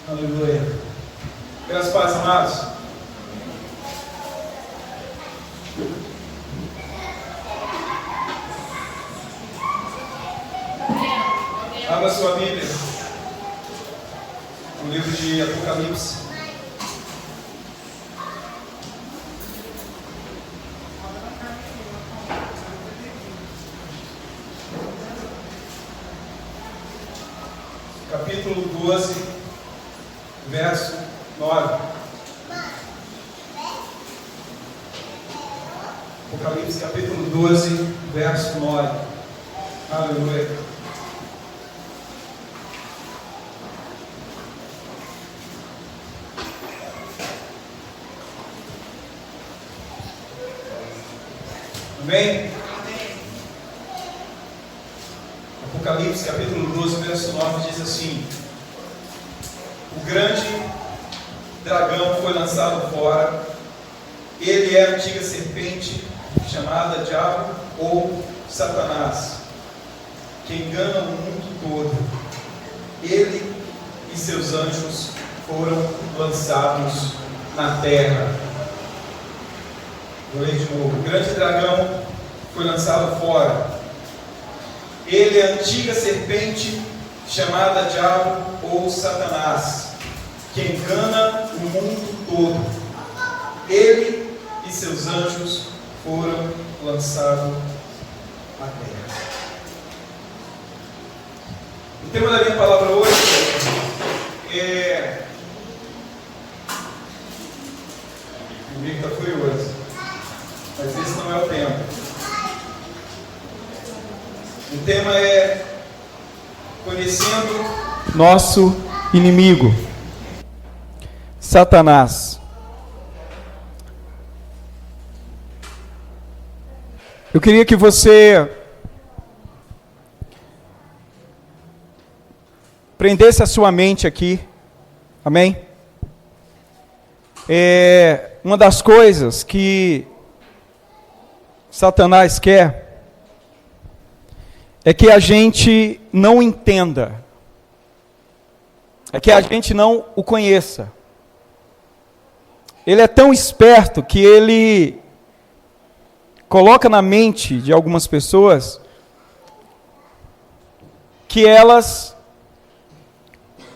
Aleluia. Graças a Deus, amados. Abra sua Bíblia no livro de Apocalipse. Capítulo 12, verso 9. Apocalipse, capítulo 12, verso 9. Aleluia. Amém? Apocalipse, capítulo 12, verso 9 diz assim: o grande dragão foi lançado fora. Ele é a antiga serpente, chamada Diabo ou Satanás, que engana o mundo todo. Ele e seus anjos foram lançados na terra. Vou ler de novo. O grande dragão foi lançado fora. Ele é a antiga serpente, chamada Diabo ou Satanás, que engana o mundo todo. Ele e seus anjos foram lançados na terra. O tema da minha palavra hoje é... O Mico está furioso, mas esse não é o tema. O tema é conhecendo nosso inimigo, Satanás. Eu queria que você prendesse a sua mente aqui, amém? Uma das coisas que Satanás quer é que a gente não entenda, é que a gente não o conheça. Ele é tão esperto que ele coloca na mente de algumas pessoas que elas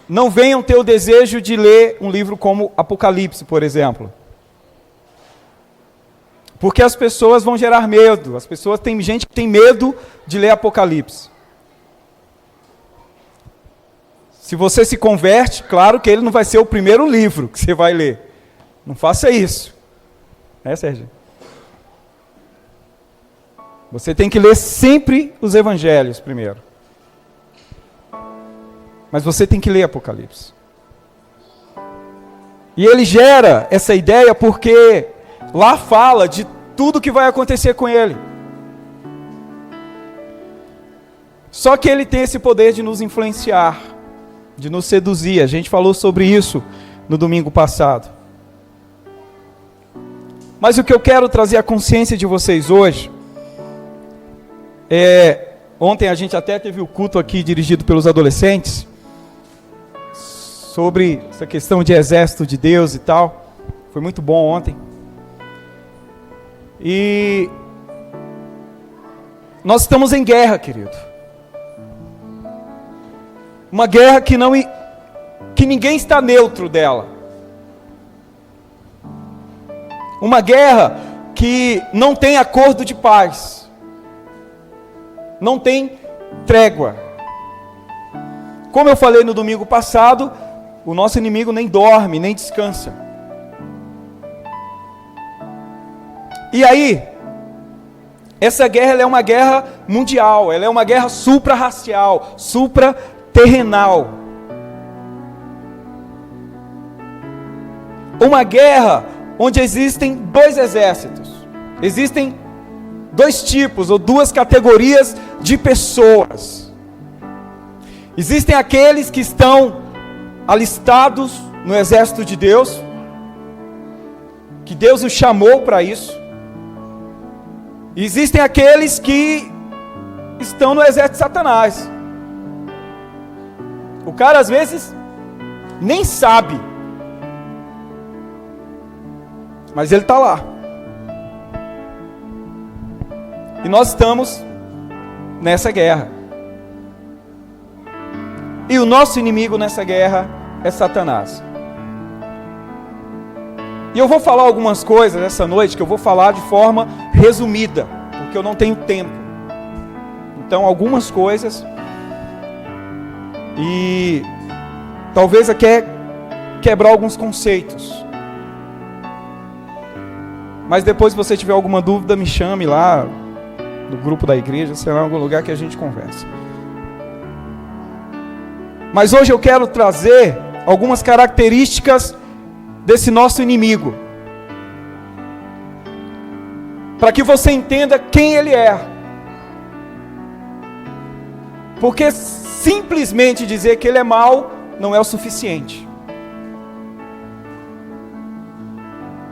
não venham ter o desejo de ler um livro como Apocalipse, por exemplo. Porque as pessoas vão gerar medo. Tem gente que tem medo de ler Apocalipse. Se você se converte, claro que ele não vai ser o primeiro livro que você vai ler. Não faça isso. Sérgio? Você tem que ler sempre os evangelhos primeiro. Mas você tem que ler Apocalipse. E ele gera essa ideia porque lá fala de tudo que vai acontecer com ele. Só que ele tem esse poder de nos influenciar, de nos seduzir. A gente falou sobre isso no domingo passado. Mas o que eu quero trazer à consciência de vocês hoje ontem a gente até teve o culto aqui dirigido pelos adolescentes sobre essa questão de exército de Deus e tal. Foi muito bom ontem. E nós estamos em guerra, querido. Uma guerra que ninguém está neutro dela. Uma guerra que não tem acordo de paz. Não tem trégua. Como eu falei no domingo passado, o nosso inimigo nem dorme, nem descansa. E aí, essa guerra ela é uma guerra mundial, ela é uma guerra supra-racial, supra-terrenal. Uma guerra onde existem dois exércitos, existem dois tipos ou duas categorias de pessoas. Existem aqueles que estão alistados no exército de Deus, que Deus os chamou para isso. E existem aqueles que estão no exército de Satanás. O cara às vezes nem sabe. Mas ele está lá. E nós estamos nessa guerra. E o nosso inimigo nessa guerra é Satanás. E eu vou falar algumas coisas essa noite que eu vou falar de forma resumida, porque eu não tenho tempo. Então, algumas coisas. E talvez até quebrar alguns conceitos. Mas depois, se você tiver alguma dúvida, me chame lá no grupo da igreja, sei lá, em algum lugar que a gente conversa. Mas hoje eu quero trazer algumas características desse nosso inimigo, para que você entenda quem ele é. Porque simplesmente dizer que ele é mau não é o suficiente.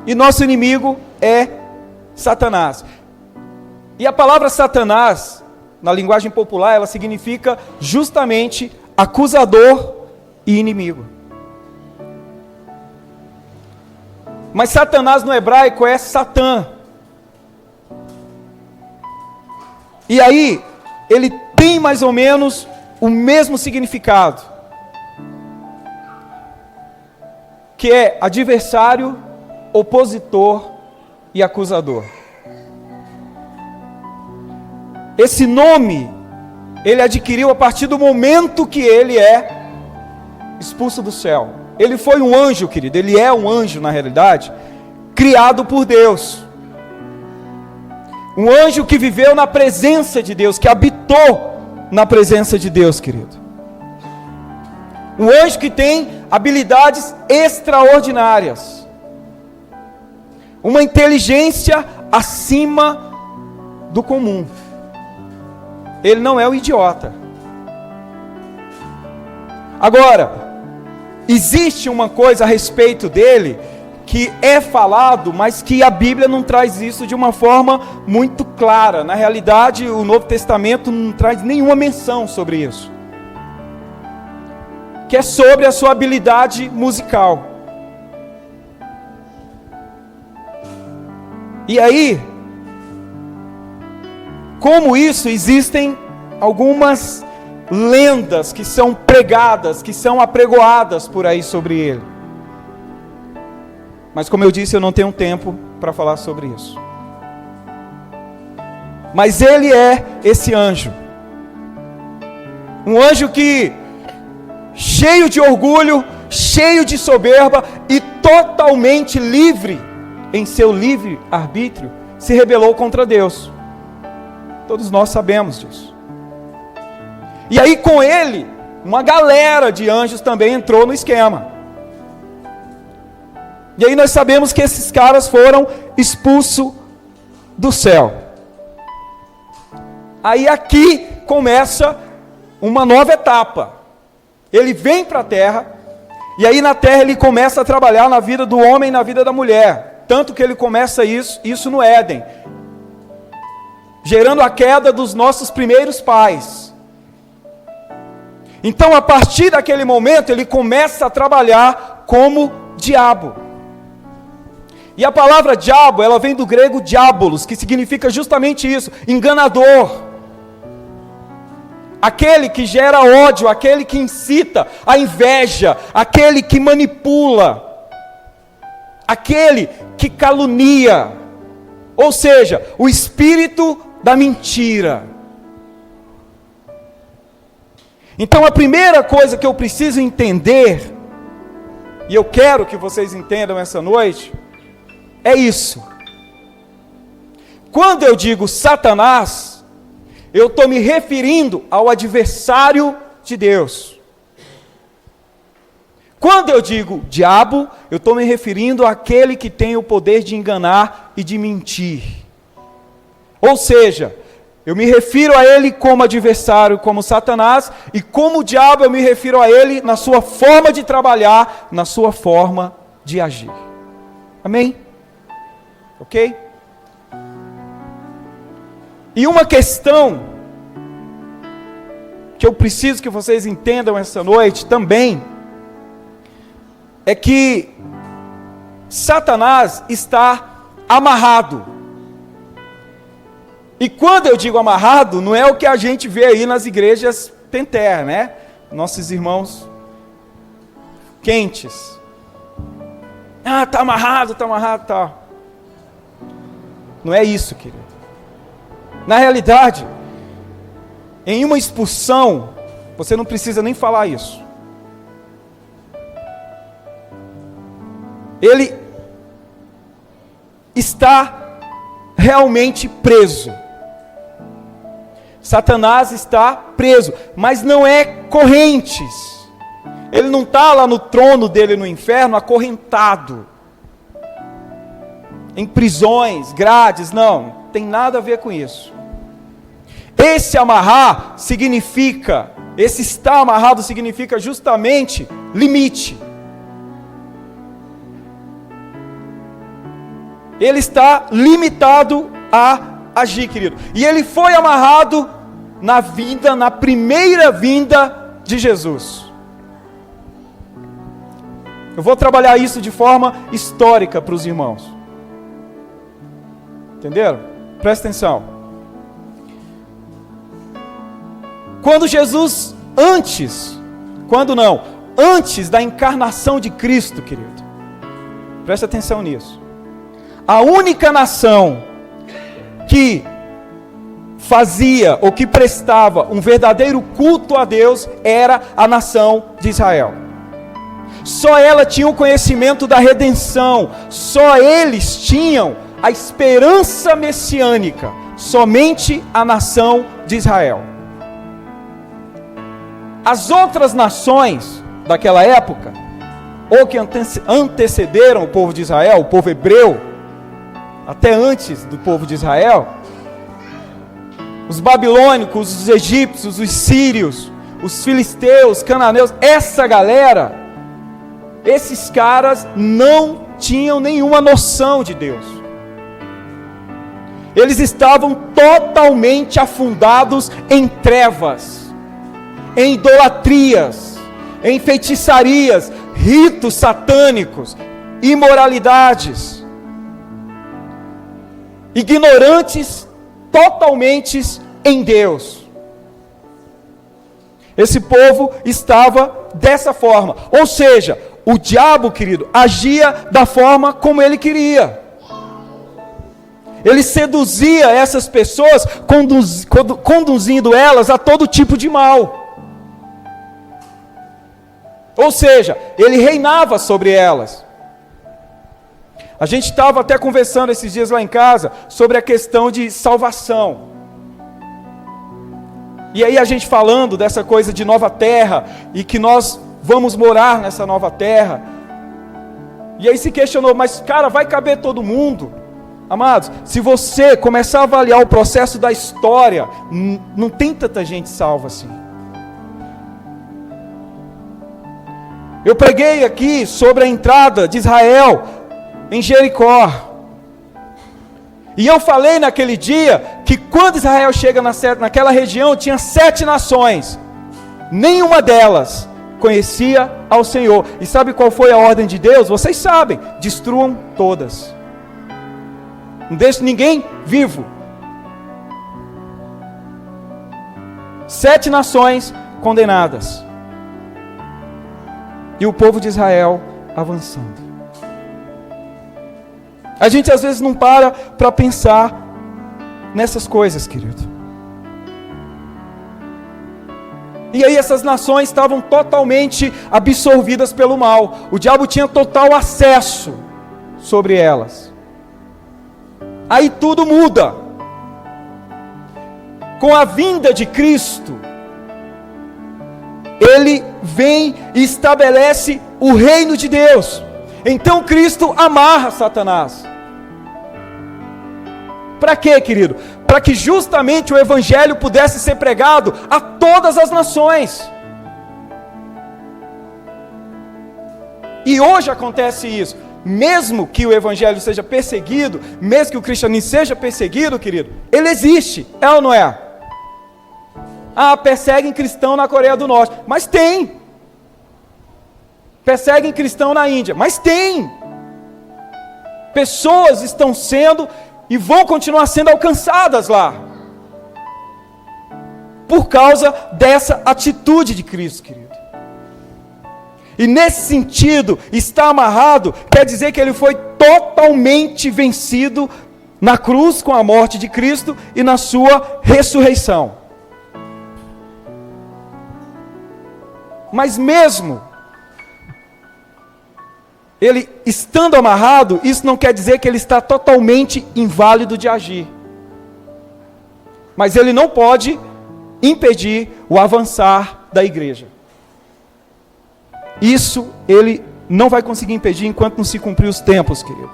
E nosso inimigo é Satanás. E a palavra Satanás, na linguagem popular, ela significa justamente acusador e inimigo. Mas Satanás no hebraico é Satã. E aí, ele tem mais ou menos o mesmo significado, que é adversário, opositor e acusador. Esse nome, ele adquiriu a partir do momento que ele é expulso do céu. Ele foi um anjo, querido, ele é um anjo na realidade, criado por Deus. Um anjo que viveu na presença de Deus, que habitou na presença de Deus, querido. Um anjo que tem habilidades extraordinárias. Uma inteligência acima do comum. Ele não é um idiota. Agora, existe uma coisa a respeito dele que é falado, mas que a Bíblia não traz isso de uma forma muito clara. Na realidade, o Novo Testamento não traz nenhuma menção sobre isso. Que é sobre a sua habilidade musical. E aí, como isso, existem algumas lendas que são pregadas, que são apregoadas por aí sobre ele. Mas como eu disse, eu não tenho tempo para falar sobre isso. Mas ele é esse anjo. Um anjo que, cheio de orgulho, cheio de soberba e totalmente livre, em seu livre arbítrio, se rebelou contra Deus. Todos nós sabemos disso. E aí com ele, uma galera de anjos também entrou no esquema. E aí nós sabemos que esses caras foram expulsos do céu. Aí aqui começa uma nova etapa. Ele vem para a terra, e aí na terra ele começa a trabalhar na vida do homem e na vida da mulher. Tanto que ele começa isso no Éden, gerando a queda dos nossos primeiros pais. Então a partir daquele momento ele começa a trabalhar como diabo. E a palavra diabo, ela vem do grego diabolos, que significa justamente isso, enganador. Aquele que gera ódio, aquele que incita a inveja, aquele que manipula, aquele que calunia, ou seja, o espírito da mentira. Então a primeira coisa que eu preciso entender, e eu quero que vocês entendam essa noite, é isso. Quando eu digo Satanás, eu estou me referindo ao adversário de Deus. Quando eu digo diabo, eu estou me referindo àquele que tem o poder de enganar e de mentir. Ou seja, eu me refiro a ele como adversário, como Satanás, e como diabo eu me refiro a ele na sua forma de trabalhar, na sua forma de agir. Amém? Ok? E uma questão que eu preciso que vocês entendam essa noite também, é que Satanás está amarrado. E quando eu digo amarrado, não é o que a gente vê aí nas igrejas Penter, né? Nossos irmãos quentes. Ah, tá amarrado, tá. Não é isso, querido. Na realidade, em uma expulsão, você não precisa nem falar isso. Ele está realmente preso. Satanás está preso, mas não é correntes. Ele não está lá no trono dele no inferno, acorrentado, em prisões, grades, não tem nada a ver com isso. Esse amarrar significa, esse estar amarrado significa justamente limite. Ele está limitado a agir, querido. E ele foi amarrado na primeira vinda de Jesus. Eu vou trabalhar isso de forma histórica para os irmãos. Entenderam? Presta atenção. Quando Jesus, antes da encarnação de Cristo, querido, presta atenção nisso. A única nação que fazia ou que prestava um verdadeiro culto a Deus era a nação de Israel. Só ela tinha o conhecimento da redenção, só eles tinham a esperança messiânica, somente a nação de Israel. As outras nações daquela época, ou que antecederam o povo de Israel, o povo hebreu, até antes do povo de Israel, os babilônicos, os egípcios, os sírios, os filisteus, cananeus, essa galera, esses caras não tinham nenhuma noção de Deus. Eles estavam totalmente afundados em trevas, em idolatrias, em feitiçarias, ritos satânicos, imoralidades, ignorantes totalmente em Deus. Esse povo estava dessa forma, ou seja, o diabo, querido, agia da forma como ele queria. Ele seduzia essas pessoas, conduzindo elas a todo tipo de mal. Ou seja, ele reinava sobre elas. A gente estava até conversando esses dias lá em casa sobre a questão de salvação. E aí a gente falando dessa coisa de nova terra, e que nós vamos morar nessa nova terra. E aí se questionou, mas cara, vai caber todo mundo? Amados, se você começar a avaliar o processo da história, não tem tanta gente salva assim. Eu preguei aqui sobre a entrada de Israel em Jericó. E eu falei naquele dia que quando Israel chega naquela região, tinha 7 nações. Nenhuma delas conhecia ao Senhor. E sabe qual foi a ordem de Deus? Vocês sabem, destruam todas. Não deixe ninguém vivo. 7 nações condenadas. E o povo de Israel avançando. A gente às vezes não para pensar nessas coisas, querido. E aí essas nações estavam totalmente absorvidas pelo mal. O diabo tinha total acesso sobre elas. Aí tudo muda. Com a vinda de Cristo, Ele vem e estabelece o reino de Deus. Então Cristo amarra Satanás. Para quê, querido? Para que justamente o Evangelho pudesse ser pregado a todas as nações. E hoje acontece isso. Mesmo que o Evangelho seja perseguido, mesmo que o cristianismo seja perseguido, querido, ele existe, é ou não é? Ah, perseguem cristão na Coreia do Norte, mas tem. perseguem cristão na Índia, mas tem. Pessoas estão sendo e vão continuar sendo alcançadas lá, por causa dessa atitude de Cristo, querido. E nesse sentido, está amarrado, quer dizer que ele foi totalmente vencido na cruz com a morte de Cristo e na sua ressurreição. Mas mesmo ele estando amarrado, isso não quer dizer que ele está totalmente inválido de agir. Mas ele não pode impedir o avançar da igreja. Isso ele não vai conseguir impedir enquanto não se cumprir os tempos, querido.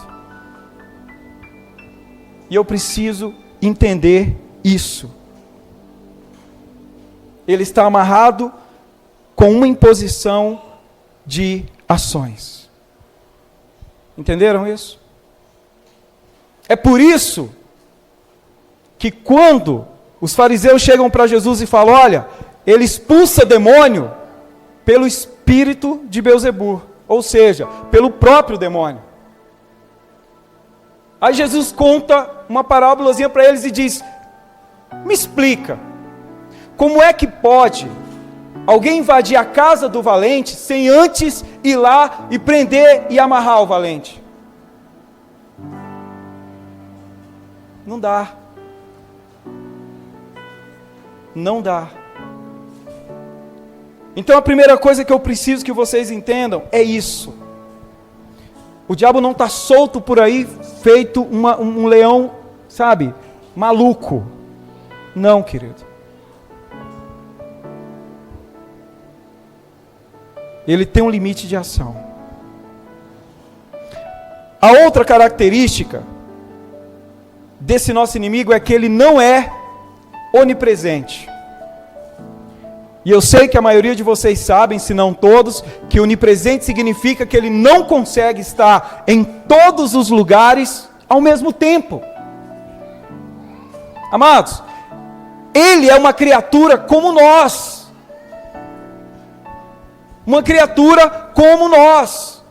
E eu preciso entender isso. Ele está amarrado com uma imposição de ações. Entenderam isso? É por isso que quando os fariseus chegam para Jesus e falam, olha, ele expulsa demônio pelo espírito de Belzebu, ou seja, pelo próprio demônio. Aí Jesus conta uma parábolazinha para eles e diz, me explica, como é que pode alguém invadir a casa do valente sem antes ir lá e prender e amarrar o valente? Não dá. Não dá. Então a primeira coisa que eu preciso que vocês entendam é isso. O diabo não está solto por aí, feito um leão, sabe, maluco. Não, querido. Ele tem um limite de ação. A outra característica desse nosso inimigo é que ele não é onipresente. E eu sei que a maioria de vocês sabem, se não todos, que onipresente significa que ele não consegue estar em todos os lugares ao mesmo tempo. Amados, ele é uma criatura como nós. Uma criatura como nós.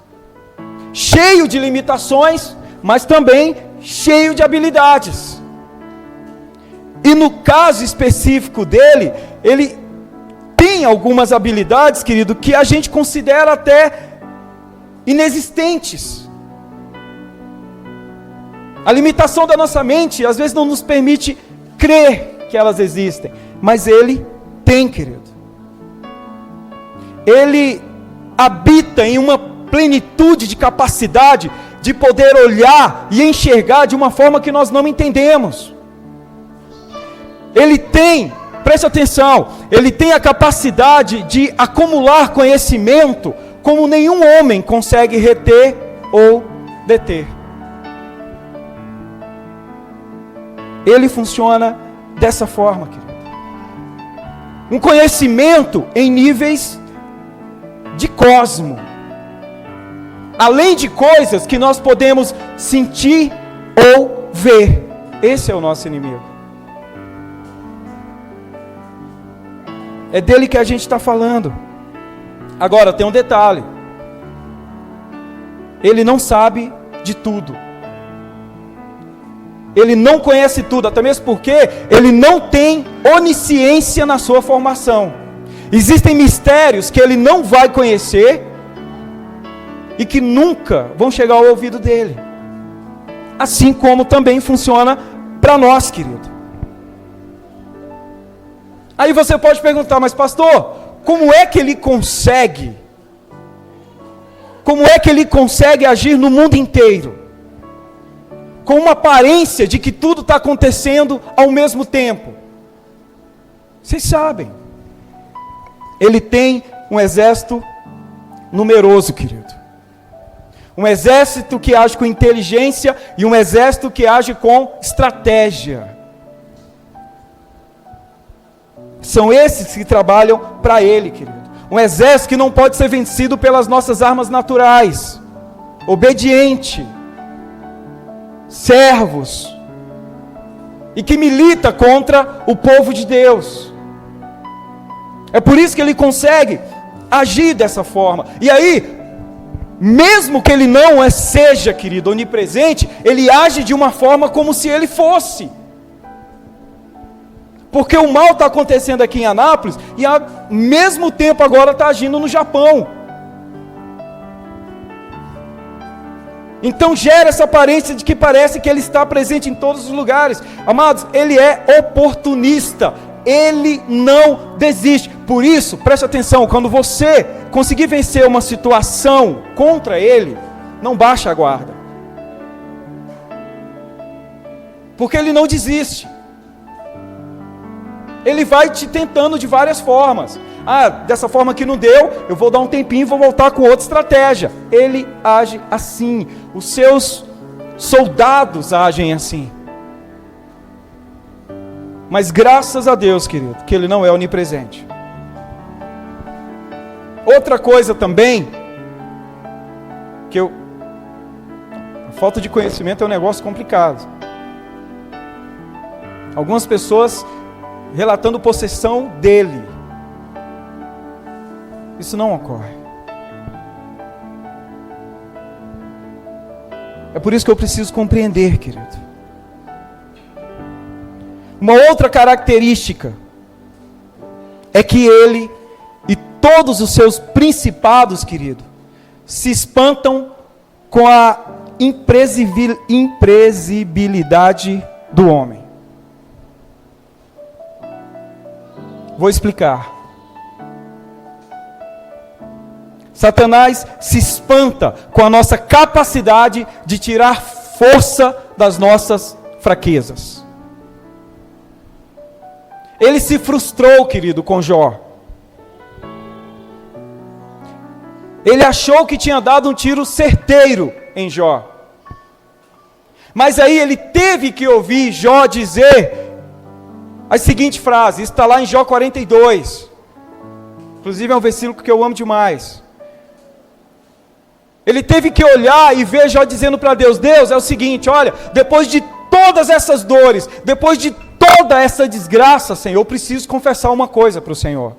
Cheio de limitações, mas também cheio de habilidades. E no caso específico dele, ele tem algumas habilidades, querido, que a gente considera até inexistentes. A limitação da nossa mente, às vezes, não nos permite crer que elas existem. Mas ele tem, querido. Ele habita em uma plenitude de capacidade de poder olhar e enxergar de uma forma que nós não entendemos. Ele tem, preste atenção, ele tem a capacidade de acumular conhecimento como nenhum homem consegue reter ou deter. Ele funciona dessa forma, querido. Um conhecimento em níveis de cosmo. Além de coisas que nós podemos sentir ou ver. Esse é o nosso inimigo. É dele que a gente está falando. Agora, tem um detalhe. Ele não sabe de tudo. Ele não conhece tudo, até mesmo porque ele não tem onisciência na sua formação. Existem mistérios que ele não vai conhecer e que nunca vão chegar ao ouvido dele. Assim como também funciona para nós, querido. Aí você pode perguntar, mas pastor, como é que ele consegue? Como é que ele consegue agir no mundo inteiro? Com uma aparência de que tudo está acontecendo ao mesmo tempo. Vocês sabem. Ele tem um exército numeroso, querido. Um exército que age com inteligência e um exército que age com estratégia. São esses que trabalham para ele, querido. Um exército que não pode ser vencido pelas nossas armas naturais. Obediente. Servos. E que milita contra o povo de Deus. É por isso que ele consegue agir dessa forma. E aí, mesmo que ele não seja, querido, onipresente, ele age de uma forma como se ele fosse. Porque o mal está acontecendo aqui em Anápolis, e ao mesmo tempo agora está agindo no Japão. Então gera essa aparência de que parece que ele está presente em todos os lugares. Amados, ele é oportunista, ele não desiste. Por isso, preste atenção, quando você conseguir vencer uma situação contra ele, não baixe a guarda, porque ele não desiste. Ele vai te tentando de várias formas. Dessa forma que não deu, eu vou dar um tempinho e vou voltar com outra estratégia. Ele age assim. Os seus soldados agem assim. Mas graças a Deus, querido, que ele não é onipresente. Outra coisa também, a falta de conhecimento é um negócio complicado. Algumas pessoas relatando possessão dele. Isso não ocorre. É por isso que eu preciso compreender, querido. Uma outra característica é que ele e todos os seus principados, querido, se espantam com a imprevisibilidade do homem. Vou explicar. Satanás se espanta com a nossa capacidade de tirar força das nossas fraquezas. Ele se frustrou, querido, com Jó. Ele achou que tinha dado um tiro certeiro em Jó. Mas aí ele teve que ouvir Jó dizer a seguinte frase, está lá em Jó 42. Inclusive é um versículo que eu amo demais. Ele teve que olhar e ver Jó dizendo para Deus, Deus, é o seguinte, olha, depois de todas essas dores, depois de toda essa desgraça, Senhor, eu preciso confessar uma coisa para o Senhor.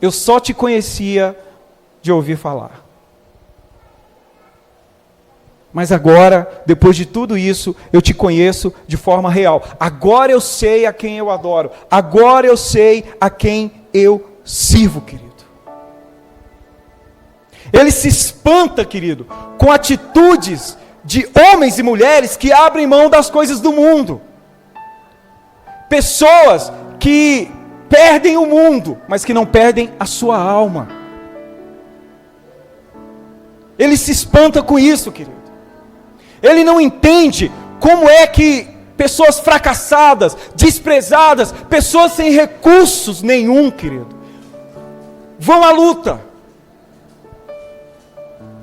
Eu só te conhecia de ouvir falar. Mas agora, depois de tudo isso, eu te conheço de forma real. Agora eu sei a quem eu adoro. Agora eu sei a quem eu sirvo, querido. Ele se espanta, querido, com atitudes de homens e mulheres que abrem mão das coisas do mundo. Pessoas que perdem o mundo, mas que não perdem a sua alma. Ele se espanta com isso, querido. Ele não entende como é que pessoas fracassadas, desprezadas, pessoas sem recursos nenhum, querido, vão à luta,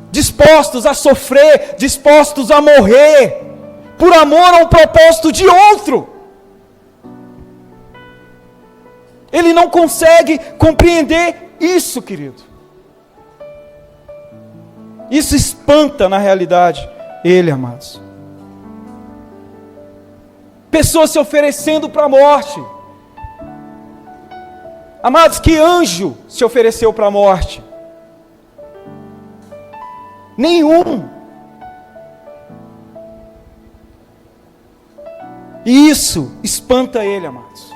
dispostos a sofrer, dispostos a morrer, por amor a um propósito de outro. Ele não consegue compreender isso, querido. Isso espanta na realidade ele, amados. Pessoas se oferecendo para a morte. Amados, que anjo se ofereceu para a morte? Nenhum. E isso espanta ele, amados.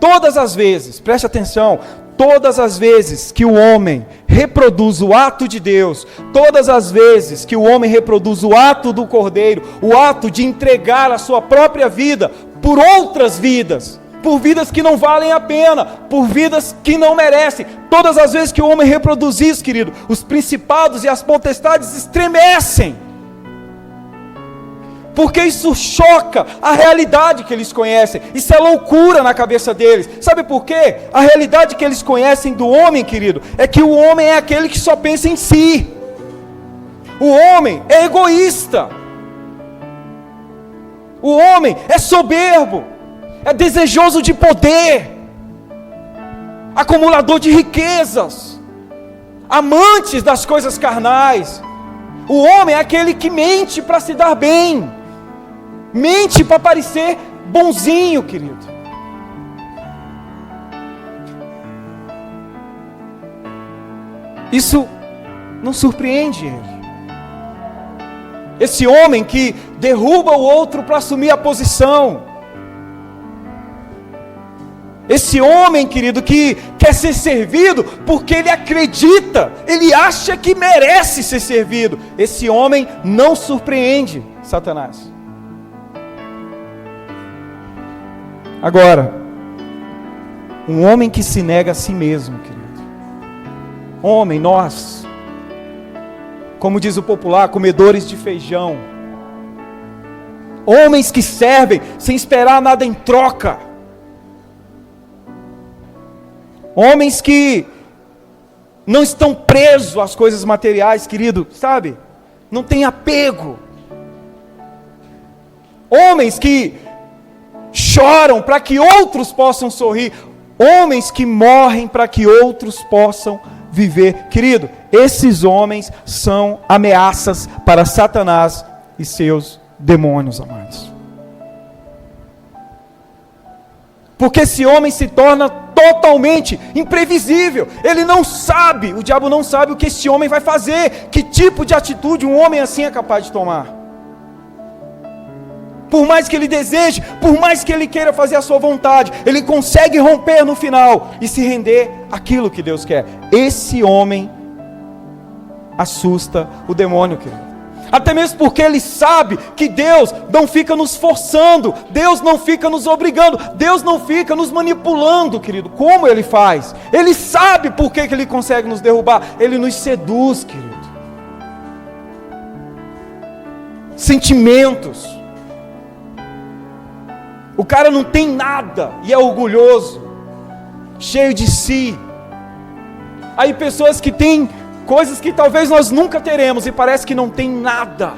Todas as vezes, preste atenção, todas as vezes que o homem reproduz o ato de Deus, todas as vezes que o homem reproduz o ato do Cordeiro, o ato de entregar a sua própria vida por outras vidas, por vidas que não valem a pena, por vidas que não merecem, todas as vezes que o homem reproduz isso, querido, os principados e as potestades estremecem, porque isso choca a realidade que eles conhecem. Isso é loucura na cabeça deles. Sabe por quê? A realidade que eles conhecem do homem, querido, é que o homem é aquele que só pensa em si. O homem é egoísta. O homem é soberbo, é desejoso de poder, acumulador de riquezas, amantes das coisas carnais. O homem é aquele que mente para se dar bem, mente para parecer bonzinho, querido. Isso não surpreende ele. Esse homem que derruba o outro para assumir a posição. Esse homem, querido, que quer ser servido porque ele acredita, ele acha que merece ser servido. Esse homem não surpreende Satanás. Agora, um homem que se nega a si mesmo, querido. Homem, nós, como diz o popular, comedores de feijão. Homens que servem sem esperar nada em troca. Homens que não estão presos às coisas materiais, querido, sabe? Não tem apego. Homens que choram para que outros possam sorrir. Homens que morrem para que outros possam viver. Querido, esses homens são ameaças para Satanás e seus demônios, amados. Porque esse homem se torna totalmente imprevisível. Ele não sabe, o diabo não sabe o que esse homem vai fazer, que tipo de atitude um homem assim é capaz de tomar. Por mais que ele deseje, por mais que ele queira fazer a sua vontade, ele consegue romper no final e se render àquilo que Deus quer. Esse homem assusta o demônio, querido. Até mesmo porque ele sabe que Deus não fica nos forçando, Deus não fica nos obrigando, Deus não fica nos manipulando, querido. Como ele faz? Ele sabe por que ele consegue nos derrubar. Ele nos seduz, querido. Sentimentos. O cara não tem nada e é orgulhoso, cheio de si. Aí pessoas que têm coisas que talvez nós nunca teremos e parece que não tem nada.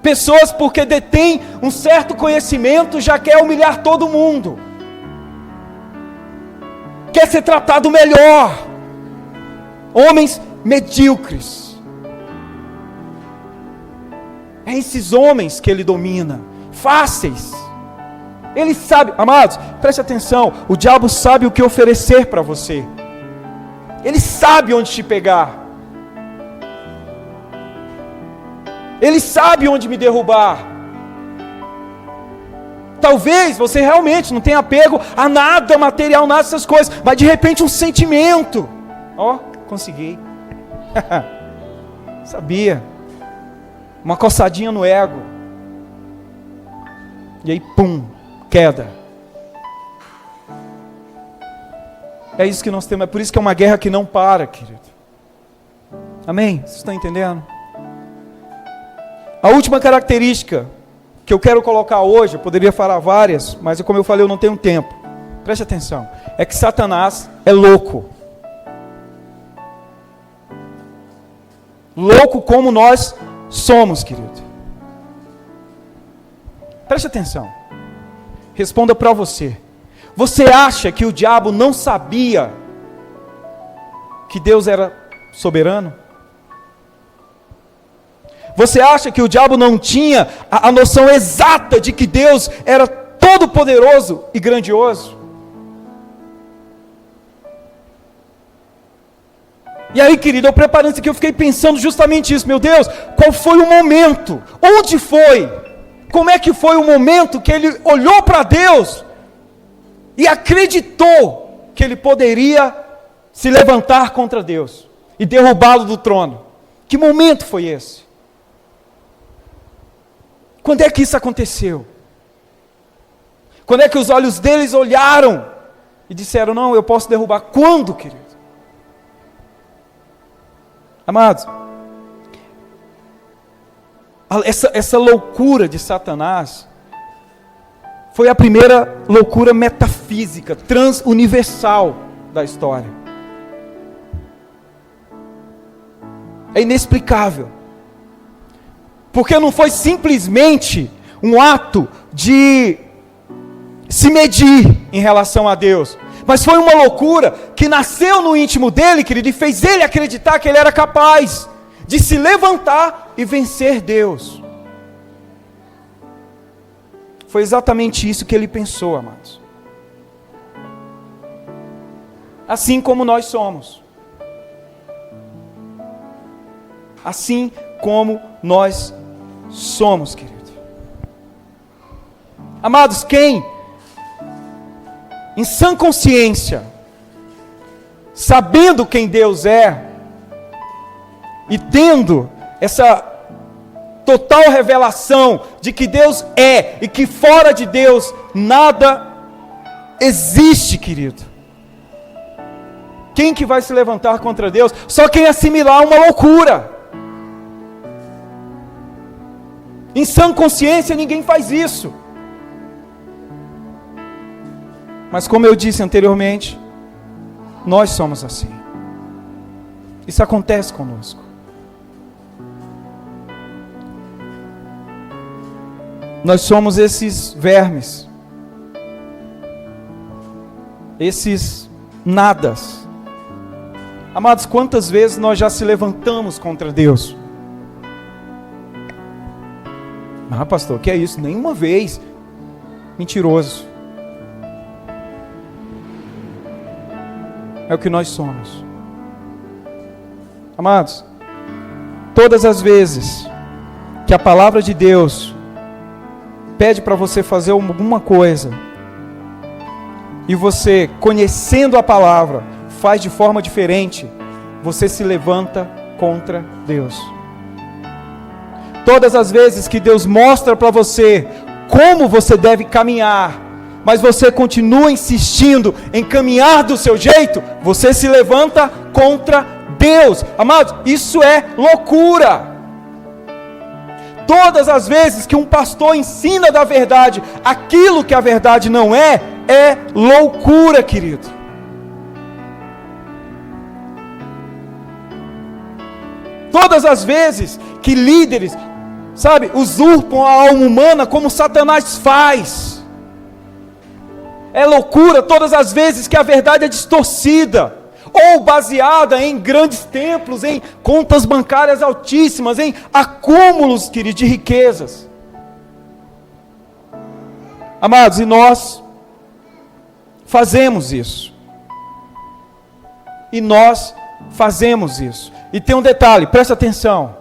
Pessoas porque detêm um certo conhecimento já quer humilhar todo mundo. Quer ser tratado melhor. Homens medíocres. É esses homens que ele domina. Fáceis. Ele sabe, amados, preste atenção. O diabo sabe o que oferecer para você. Ele sabe onde te pegar. Ele sabe onde me derrubar. Talvez você realmente não tenha apego a nada material, nada dessas coisas, mas de repente um sentimento. Ó, consegui. Sabia. Uma coçadinha no ego. E aí, pum, queda. É isso que nós temos, é por isso que é uma guerra que não para, querido. Amém? Vocês estão entendendo? A última característica que eu quero colocar hoje, eu poderia falar várias, mas como eu falei, eu não tenho tempo. Preste atenção. É que Satanás é louco. Louco como nós somos, querido. Preste atenção. Responda para você. Você acha que o diabo não sabia que Deus era soberano? Você acha que o diabo não tinha a noção exata de que Deus era todo poderoso e grandioso? E aí, querido, eu preparando isso aqui, eu fiquei pensando justamente isso. Meu Deus, qual foi o momento? Onde foi? Como é que foi o momento que ele olhou para Deus e acreditou que ele poderia se levantar contra Deus e derrubá-lo do trono? Que momento foi esse? Quando é que isso aconteceu? Quando é que os olhos deles olharam e disseram, não, eu posso derrubar? Quando, querido? Amados, essa loucura de Satanás foi a primeira loucura metafísica, transuniversal da história. É inexplicável. Porque não foi simplesmente um ato de se medir em relação a Deus, mas foi uma loucura que nasceu no íntimo dele, querido, e fez ele acreditar que ele era capaz de se levantar e vencer Deus. Foi exatamente isso que ele pensou, amados. Assim como nós somos. Assim como nós somos, querido. Amados, quem, em sã consciência, sabendo quem Deus é, e tendo essa total revelação de que Deus é, e que fora de Deus nada existe, querido. Quem que vai se levantar contra Deus? Só quem assimilar uma loucura. Em sã consciência ninguém faz isso. Mas como eu disse anteriormente, nós somos assim. Isso acontece conosco. Nós somos esses vermes, esses nadas. Amados, quantas vezes nós já se levantamos contra Deus? Ah, pastor, que é isso? Nenhuma vez. Mentiroso. É o que nós somos. Amados, todas as vezes que a palavra de Deus pede para você fazer alguma coisa, e você, conhecendo a palavra, faz de forma diferente, você se levanta contra Deus. Todas as vezes que Deus mostra para você como você deve caminhar, mas você continua insistindo em caminhar do seu jeito, você se levanta contra Deus. Amados, isso é loucura. Todas as vezes que um pastor ensina da verdade aquilo que a verdade não é, é loucura, querido. Todas as vezes que líderes, usurpam a alma humana como Satanás faz, é loucura. Todas as vezes que a verdade é distorcida, ou baseada em grandes templos, em contas bancárias altíssimas, em acúmulos, queridos, de riquezas. Amados, e nós fazemos isso. E nós fazemos isso. E tem um detalhe, presta atenção.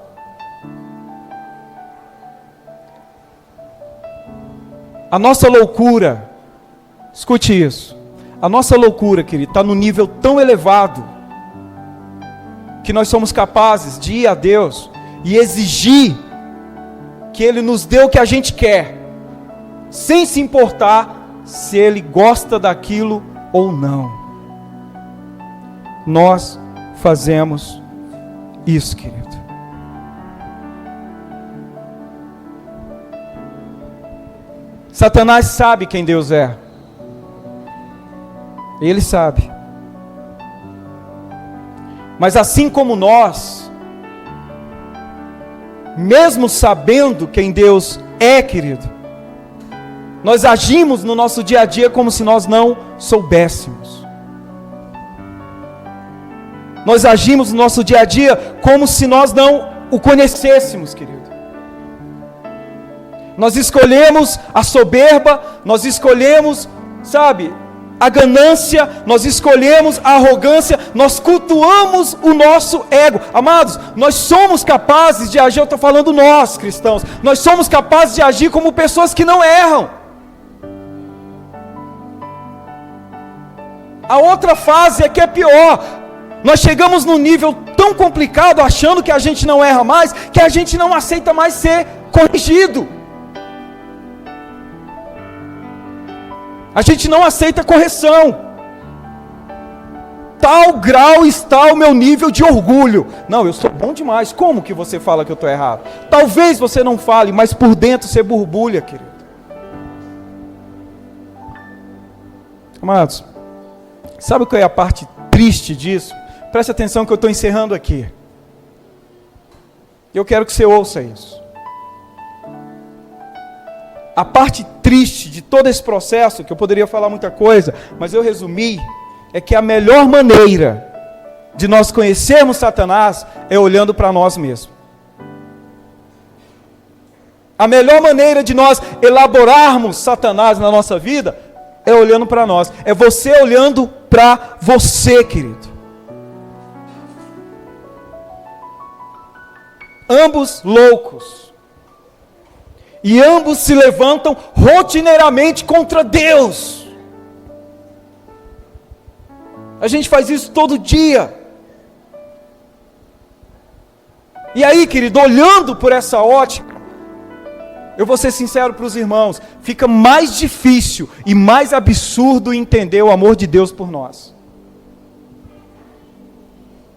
A nossa loucura, escute isso. A nossa loucura, querido, está no nível tão elevado que nós somos capazes de ir a Deus e exigir que Ele nos dê o que a gente quer, sem se importar se Ele gosta daquilo ou não. Nós fazemos isso, querido. Satanás sabe quem Deus é. Ele sabe. Mas assim como nós, mesmo sabendo quem Deus é, querido, nós agimos no nosso dia a dia como se nós não soubéssemos. Nós agimos no nosso dia a dia como se nós não o conhecêssemos, querido. Nós escolhemos a soberba, nós escolhemos, a ganância, nós escolhemos a arrogância, nós cultuamos o nosso ego. Amados, nós somos capazes de agir, eu estou falando nós cristãos, nós somos capazes de agir como pessoas que não erram. A outra fase é que é pior, nós chegamos num nível tão complicado, achando que a gente não erra mais, que a gente não aceita mais ser corrigido. A gente não aceita correção. Tal grau está o meu nível de orgulho. Não, eu sou bom demais. Como que você fala que eu estou errado? Talvez você não fale, mas por dentro você borbulha, querido. Amados, sabe qual é a parte triste disso? Preste atenção que eu estou encerrando aqui. Eu quero que você ouça isso. A parte triste de todo esse processo, que eu poderia falar muita coisa, mas eu resumi, é que a melhor maneira de nós conhecermos Satanás é olhando para nós mesmos. A melhor maneira de nós elaborarmos Satanás na nossa vida é olhando para nós. É você olhando para você, querido. Ambos loucos. E ambos se levantam rotineiramente contra Deus. A gente faz isso todo dia. E aí, querido, olhando por essa ótica, eu vou ser sincero para os irmãos, fica mais difícil e mais absurdo entender o amor de Deus por nós.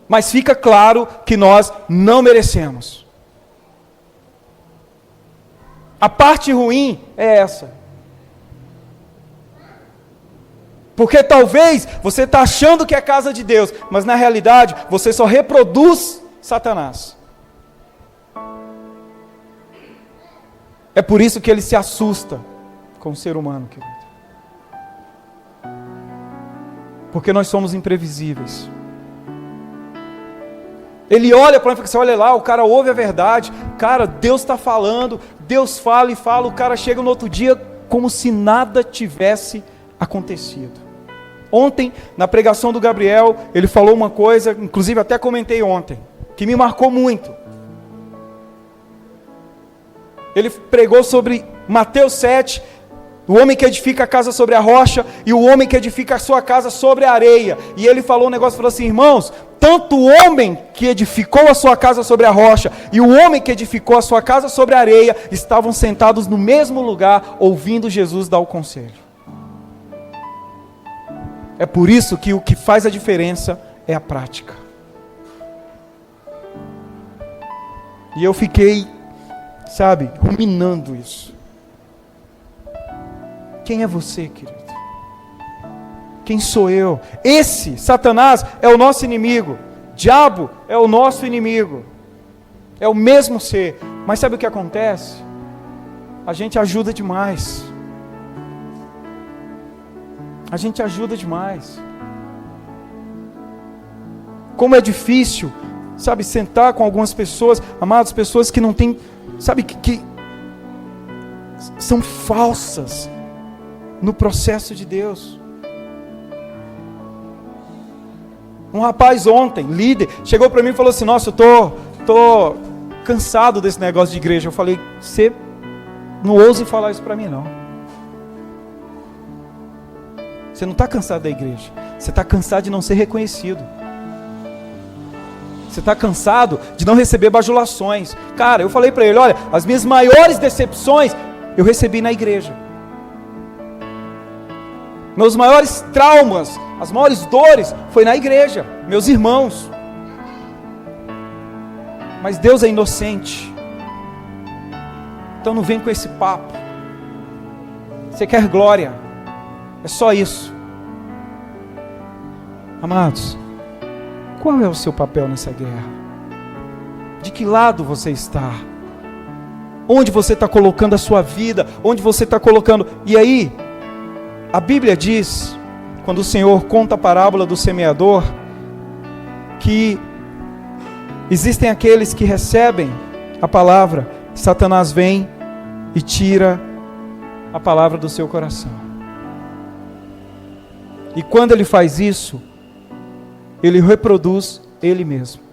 Mas fica claro que nós não merecemos. A parte ruim é essa. Porque talvez você está achando que é casa de Deus, mas na realidade você só reproduz Satanás. É por isso que ele se assusta com o ser humano, querido. Porque nós somos imprevisíveis. Ele olha para mim e fala assim, olha lá, o cara ouve a verdade, cara, Deus está falando, Deus fala e fala, o cara chega no outro dia como se nada tivesse acontecido. Ontem, na pregação do Gabriel, ele falou uma coisa, inclusive até comentei ontem, que me marcou muito. Ele pregou sobre Mateus 7, o homem que edifica a casa sobre a rocha e o homem que edifica a sua casa sobre a areia. E ele falou um negócio, falou assim, irmãos, tanto o homem que edificou a sua casa sobre a rocha e o homem que edificou a sua casa sobre a areia estavam sentados no mesmo lugar, ouvindo Jesus dar o conselho. É por isso que o que faz a diferença é a prática. E eu fiquei, sabe, ruminando isso. Quem é você, querido? Quem sou eu? Esse, Satanás, é o nosso inimigo. Diabo é o nosso inimigo. É o mesmo ser. Mas sabe o que acontece? A gente ajuda demais. A gente ajuda demais. Como é difícil, sabe, sentar com algumas pessoas, amadas, pessoas que não têm, sabe, que são falsas no processo de Deus. Um rapaz ontem, líder, chegou para mim e falou assim, nossa, eu tô cansado desse negócio de igreja. Eu falei, você não ouse falar isso para mim não. Você não está cansado da igreja, você está cansado de não ser reconhecido. Você está cansado de não receber bajulações. Cara, eu falei para ele, olha, as minhas maiores decepções eu recebi na igreja. Meus maiores traumas, as maiores dores foi na igreja, meus irmãos. Mas Deus é inocente. Então não vem com esse papo. Você quer glória? É só isso. Amados, qual é o seu papel nessa guerra? De que lado você está? Onde você está colocando a sua vida? Onde você está colocando? E aí, a Bíblia diz, quando o Senhor conta a parábola do semeador, que existem aqueles que recebem a palavra, Satanás vem e tira a palavra do seu coração. E quando ele faz isso, ele reproduz ele mesmo.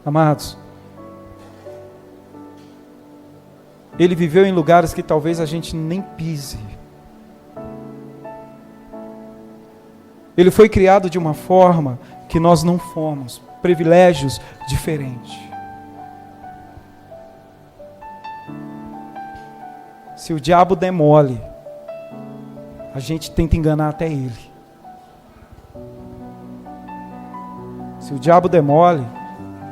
Amados, ele viveu em lugares que talvez a gente nem pise. Ele foi criado de uma forma que nós não fomos, privilégios diferentes. Se o diabo der mole, a gente tenta enganar até ele. Se o diabo der mole,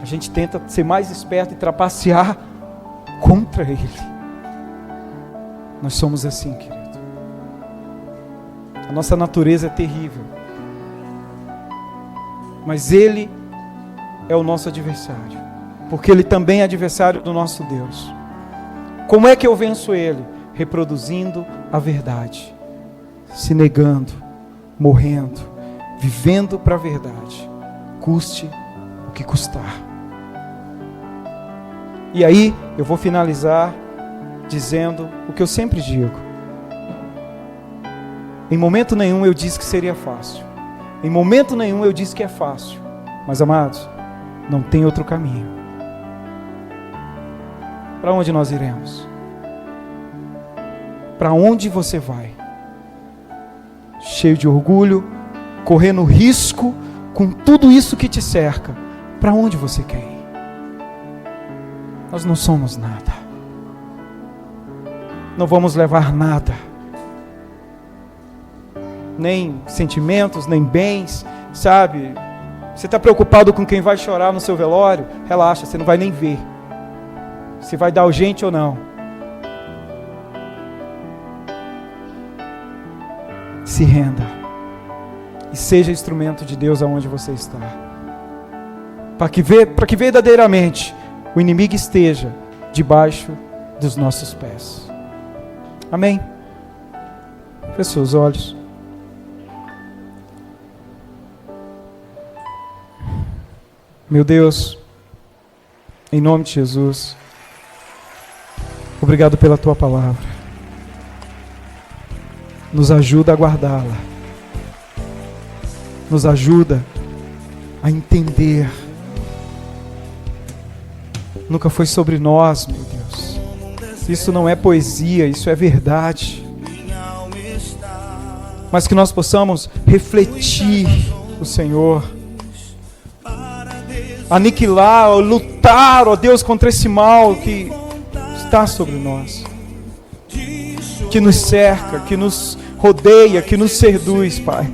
a gente tenta ser mais esperto e trapacear contra ele. Nós somos assim, querido. A nossa natureza é terrível. Mas ele é o nosso adversário, porque ele também é adversário do nosso Deus. Como é que eu venço ele? Reproduzindo a verdade, se negando, morrendo, vivendo para a verdade, custe o que custar. E aí eu vou finalizar dizendo o que eu sempre digo. Em momento nenhum eu disse que seria fácil. Em momento nenhum eu disse que é fácil. Mas, amados, não tem outro caminho. Para onde nós iremos? Para onde você vai? Cheio de orgulho, correndo risco com tudo isso que te cerca. Para onde você quer ir? Nós não somos nada. Não vamos levar nada. Nem sentimentos, nem bens, sabe? Você está preocupado com quem vai chorar no seu velório? Relaxa, você não vai nem ver. Se vai dar urgente ou não. Se renda. E seja instrumento de Deus aonde você está. Para que verdadeiramente o inimigo esteja debaixo dos nossos pés. Amém? Feche seus olhos. Meu Deus, em nome de Jesus, obrigado pela Tua palavra. Nos ajuda a guardá-la. Nos ajuda a entender. Nunca foi sobre nós, meu Deus. Isso não é poesia, isso é verdade. Mas que nós possamos refletir o Senhor. Aniquilar, lutar, ó Deus, contra esse mal que está sobre nós. Que nos cerca, que nos rodeia, que nos seduz, Pai.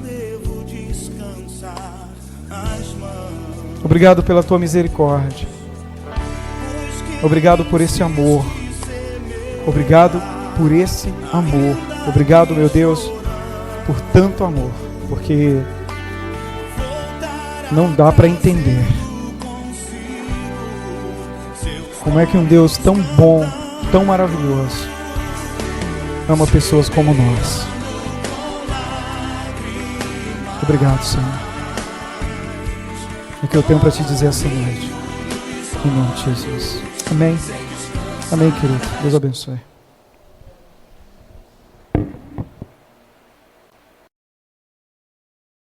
Obrigado pela Tua misericórdia. Obrigado por esse amor. Obrigado por esse amor. Obrigado, meu Deus, por tanto amor. Porque não dá para entender como é que um Deus tão bom, tão maravilhoso, ama pessoas como nós. Obrigado, Senhor. É o que eu tenho para te dizer essa noite. Em nome de Jesus. Amém. Amém, querido. Deus abençoe.